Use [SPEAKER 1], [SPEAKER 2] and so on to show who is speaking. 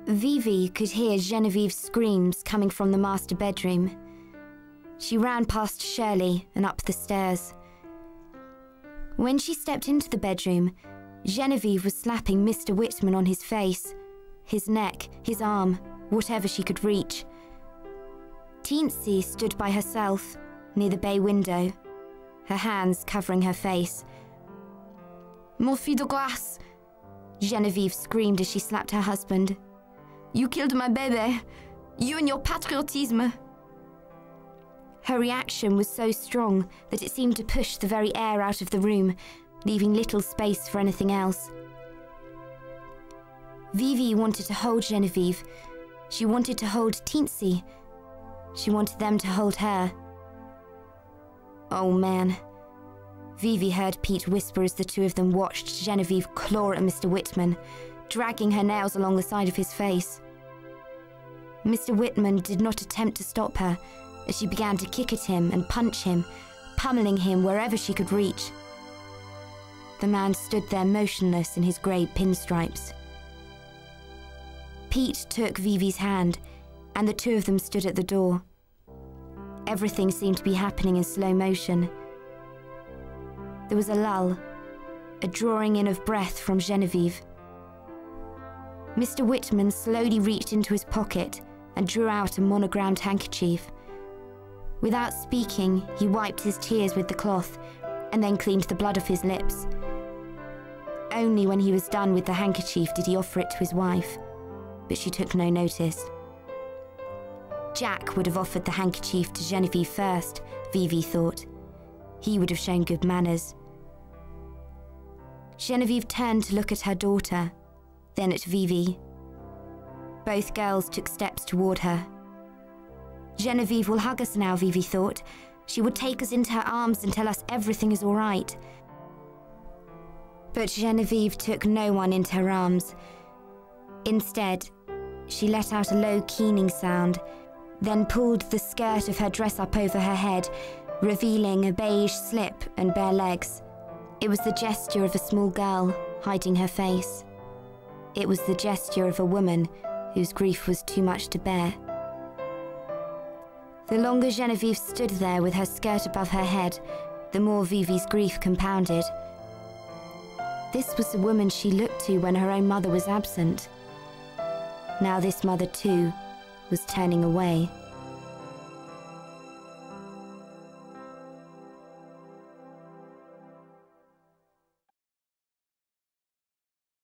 [SPEAKER 1] Vivi could hear Genevieve's screams coming from the master bedroom. She ran past Shirley and up the stairs. When she stepped into the bedroom, Genevieve was slapping Mr. Whitman on his face, his neck, his arm, whatever she could reach. Teensy stood by herself, near the bay window, her hands covering her face. "Mon fils de grâce!" Genevieve screamed as she slapped her husband. "You killed my baby! You and your patriotisme!" Her reaction was so strong that it seemed to push the very air out of the room, leaving little space for anything else. Vivi wanted to hold Genevieve. She wanted to hold Teensy. She wanted them to hold her. Oh man. Vivi heard Pete whisper as the two of them watched Genevieve claw at Mr. Whitman, dragging her nails along the side of his face. Mr. Whitman did not attempt to stop her as she began to kick at him and punch him, pummeling him wherever she could reach. The man stood there motionless in his grey pinstripes. Pete took Vivi's hand, and the two of them stood at the door. Everything seemed to be happening in slow motion. There was a lull, a drawing in of breath from Genevieve. Mr. Whitman slowly reached into his pocket and drew out a monogrammed handkerchief. Without speaking, he wiped his tears with the cloth and then cleaned the blood off his lips. Only when he was done with the handkerchief did he offer it to his wife, but she took no notice. Jack would have offered the handkerchief to Genevieve first, Vivi thought. He would have shown good manners. Genevieve turned to look at her daughter, then at Vivi. Both girls took steps toward her. Genevieve will hug us now, Vivi thought. She would take us into her arms and tell us everything is all right. But Genevieve took no one into her arms. Instead, she let out a low keening sound, then pulled the skirt of her dress up over her head, revealing a beige slip and bare legs. It was the gesture of a small girl hiding her face. It was the gesture of a woman whose grief was too much to bear. The longer Genevieve stood there with her skirt above her head, the more Vivi's grief compounded. This was the woman she looked to when her own mother was absent. Now this mother too was turning away.